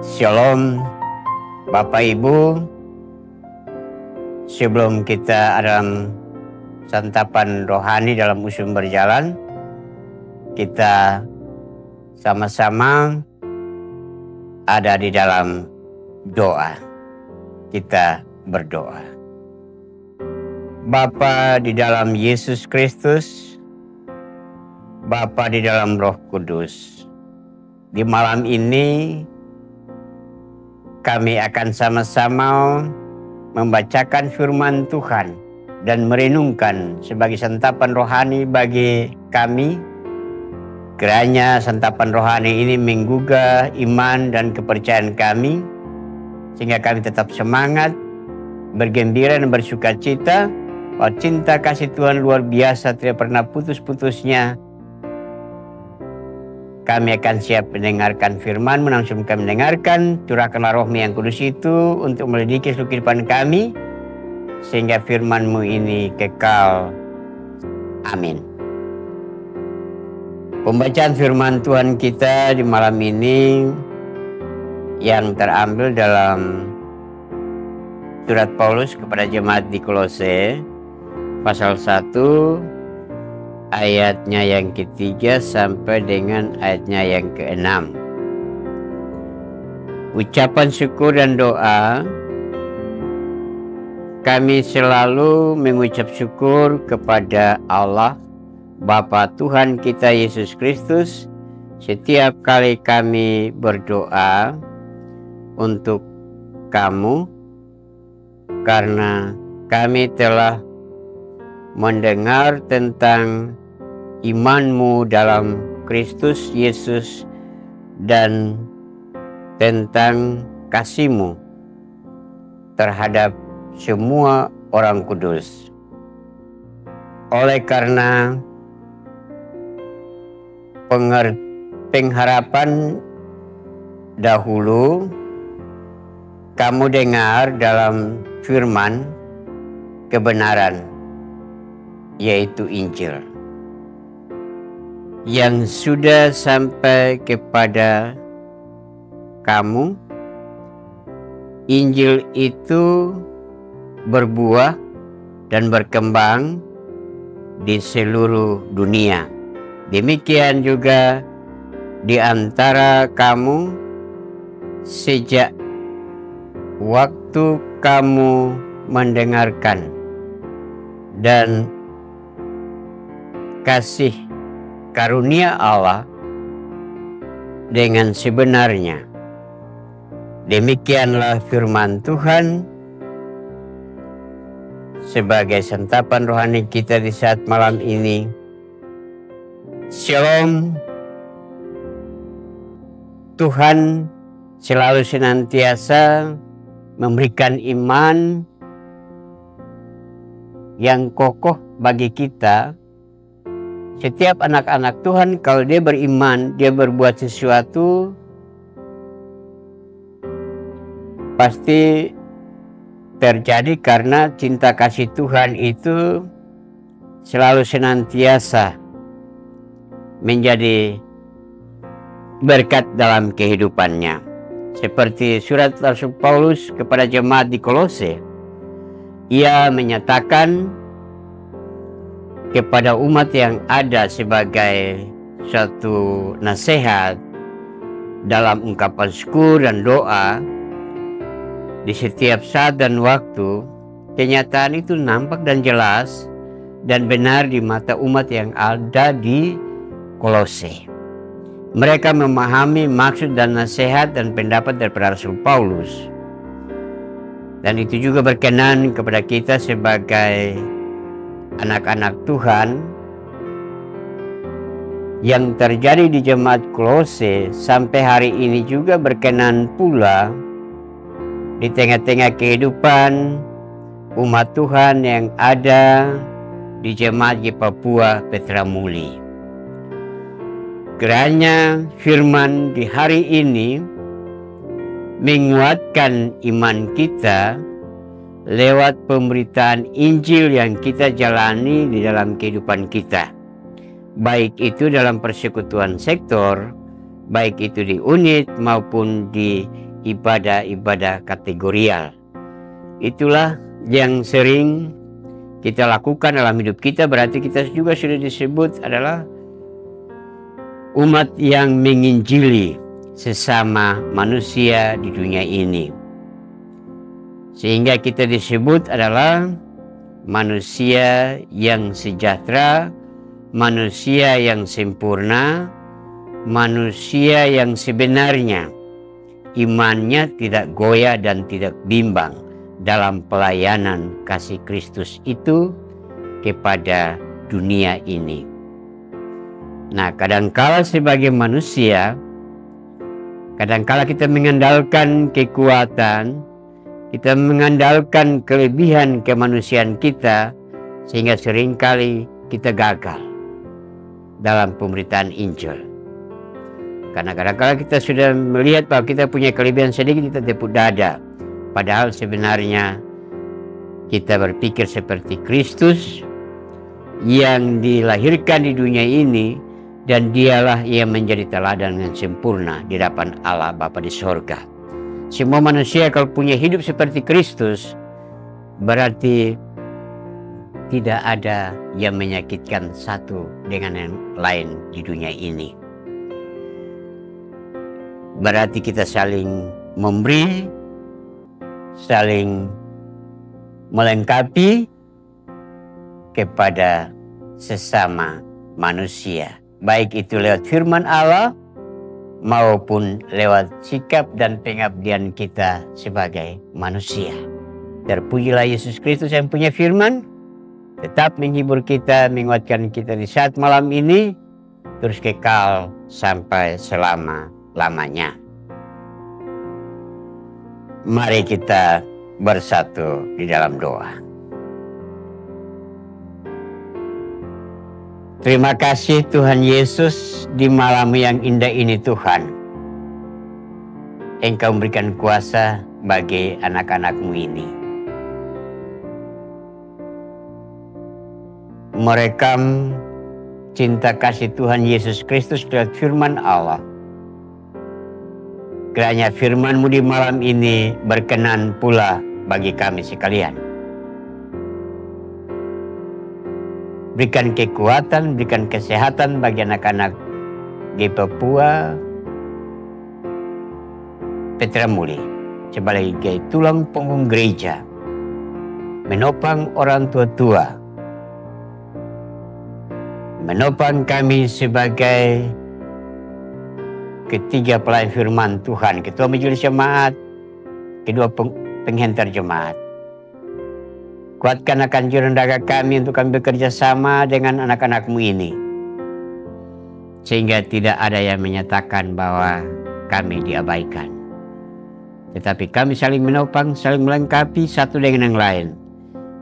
Shalom Bapak Ibu. Sebelum kita dalam santapan rohani dalam Usum Berjalan, kita sama-sama ada di dalam doa. Kita berdoa. Bapa di dalam Yesus Kristus, Bapa di dalam Roh Kudus, di malam ini kami akan sama-sama membacakan firman Tuhan dan merenungkan sebagai santapan rohani bagi kami. Kiranya santapan rohani ini menggugah iman dan kepercayaan kami, sehingga kami tetap semangat, bergembira dan bersukacita bahwa cinta kasih Tuhan luar biasa tidak pernah putus-putusnya. Kami akan siap mendengarkan firman-Mu, langsung kami mendengarkan. Curahkanlah Roh-Mu yang kudus itu untuk melidiki seluruh kehidupan kami, sehingga firman-Mu ini kekal. Amin. Pembacaan firman Tuhan kita di malam ini yang terambil dalam surat Paulus kepada jemaat di Kolose, pasal 1, ayatnya yang ketiga sampai dengan ayatnya yang keenam. Ucapan syukur dan doa, kami selalu mengucap syukur kepada Allah Bapa Tuhan kita Yesus Kristus setiap kali kami berdoa untuk kamu, karena kami telah mendengar tentang iman-Mu dalam Kristus Yesus dan tentang kasih-Mu terhadap semua orang kudus. Oleh karena pengharapan dahulu kamu dengar dalam firman kebenaran, yaitu Injil, yang sudah sampai kepada kamu. Injil itu berbuah dan berkembang di seluruh dunia. Demikian juga di antara kamu sejak waktu kamu mendengarkan dan kasih karunia Allah dengan sebenarnya. Demikianlah firman Tuhan sebagai santapan rohani kita di saat malam ini. Shalom. Tuhan selalu senantiasa memberikan iman yang kokoh bagi kita. Setiap anak-anak Tuhan, kalau dia beriman, dia berbuat sesuatu, pasti terjadi karena cinta kasih Tuhan itu selalu senantiasa menjadi berkat dalam kehidupannya. Seperti surat Rasul Paulus kepada jemaat di Kolose, ia menyatakan kepada umat yang ada sebagai suatu nasihat dalam ungkapan syukur dan doa di setiap saat dan waktu. Kenyataan itu nampak dan jelas dan benar di mata umat yang ada di Kolose. Mereka memahami maksud dan nasihat dan pendapat daripada Rasul Paulus, dan itu juga berkenan kepada kita sebagai anak-anak Tuhan. Yang terjadi di jemaat Kolose sampai hari ini juga berkenan pula di tengah-tengah kehidupan umat Tuhan yang ada di jemaat di Papua Petra Muli. Kiranya firman di hari ini menguatkan iman kita lewat pemberitaan Injil yang kita jalani di dalam kehidupan kita, baik itu dalam persekutuan sektor baik itu di unit maupun di ibadah-ibadah kategorial. Itulah yang sering kita lakukan dalam hidup kita, berarti kita juga sudah disebut adalah umat yang menginjili sesama manusia di dunia ini. Sehingga kita disebut adalah manusia yang sejahtera, manusia yang sempurna, manusia yang sebenarnya imannya tidak goyah dan tidak bimbang dalam pelayanan kasih Kristus itu kepada dunia ini. Nah, kadangkala sebagai manusia, kadangkala kita mengandalkan kekuatan, kita mengandalkan kelebihan kemanusiaan kita, sehingga seringkali kita gagal dalam pemberitaan Injil. Karena kadang-kadang kita sudah melihat bahwa kita punya kelebihan sedikit, kita tepuk dada. Padahal sebenarnya kita berpikir seperti Kristus yang dilahirkan di dunia ini, dan dialah yang menjadi teladan yang sempurna di hadapan Allah Bapa di sorga. Semua manusia kalau punya hidup seperti Kristus, berarti tidak ada yang menyakitkan satu dengan yang lain di dunia ini. Berarti kita saling memberi, saling melengkapi kepada sesama manusia, baik itu lewat firman Allah maupun lewat sikap dan pengabdian kita sebagai manusia. Terpujilah Yesus Kristus yang punya firman, tetap menghibur kita, menguatkan kita di saat malam ini, terus kekal sampai selama-lamanya. Mari kita bersatu di dalam doa. Terima kasih Tuhan Yesus, di malam yang indah ini Tuhan, Engkau memberikan kuasa bagi anak-anak-Mu ini. Merekam cinta kasih Tuhan Yesus Kristus lewat firman Allah. Kiranya firman-Mu di malam ini berkenan pula bagi kami sekalian. Berikan kekuatan, berikan kesehatan bagi anak-anak di Papua, Petra Muli, sebagai tulang punggung gereja, menopang orang tua-tua, menopang kami sebagai ketiga pelayan firman Tuhan, ketua majelis jemaat, kedua penghentar jemaat. Kuatkan akan jiwa daga kami untuk kami bekerja sama dengan anak-anak-Mu ini, sehingga tidak ada yang menyatakan bahwa kami diabaikan. Tetapi kami saling menopang, saling melengkapi satu dengan yang lain.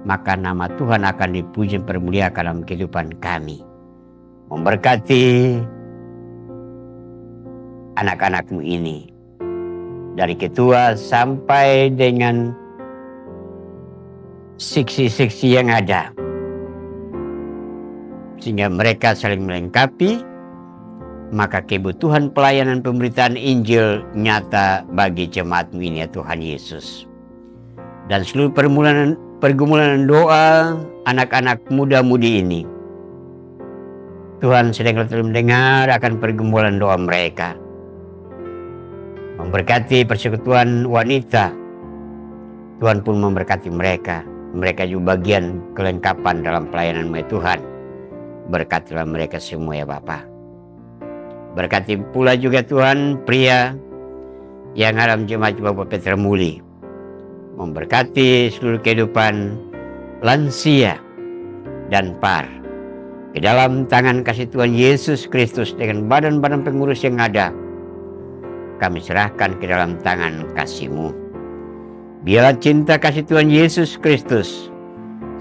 Maka nama Tuhan akan dipuji dan dipermuliakan dalam kehidupan kami. Memberkati anak-anak-Mu ini, dari ketua sampai dengan seksi-seksi yang ada, sehingga mereka saling melengkapi, maka kebutuhan pelayanan pemberitaan Injil nyata bagi jemaat-Mu ini ya Tuhan Yesus. Dan seluruh pergumulan doa anak-anak muda-mudi ini, Tuhan sedang mendengar akan pergumulan doa mereka. Memberkati persekutuan wanita, Tuhan pun memberkati mereka. Mereka juga bagian kelengkapan dalam pelayanan-Mu ya Tuhan. Berkatilah mereka semua ya Bapa. Berkati pula juga Tuhan pria yang dalam jemaat Bapak Petra Muli. Memberkati seluruh kehidupan lansia dan par. Ke dalam tangan kasih Tuhan Yesus Kristus dengan badan-badan pengurus yang ada, kami serahkan ke dalam tangan kasih-Mu. Biarlah cinta kasih Tuhan Yesus Kristus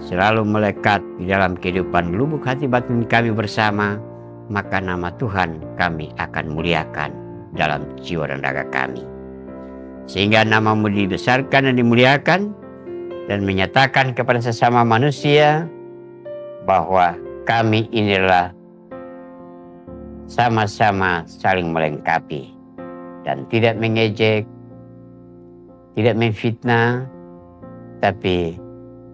selalu melekat di dalam kehidupan lubuk hati batin kami bersama, maka nama Tuhan kami akan muliakan dalam jiwa dan raga kami. Sehingga nama-Mu dibesarkan dan dimuliakan, dan menyatakan kepada sesama manusia bahwa kami inilah sama-sama saling melengkapi dan tidak mengejek, tidak memfitnah, tapi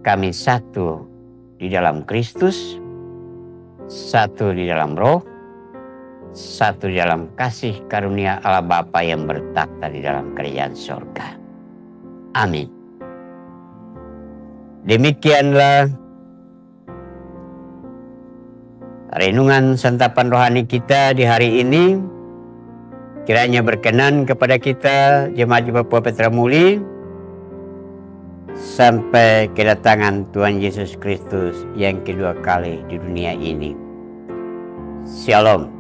kami satu di dalam Kristus, satu di dalam Roh, satu di dalam kasih karunia Allah Bapa yang bertakhta di dalam kerajaan surga. Amin. Demikianlah renungan santapan rohani kita di hari ini. Kiranya berkenan kepada kita Jemaat Papua Petra Muli sampai kedatangan Tuhan Yesus Kristus yang kedua kali di dunia ini. Shalom.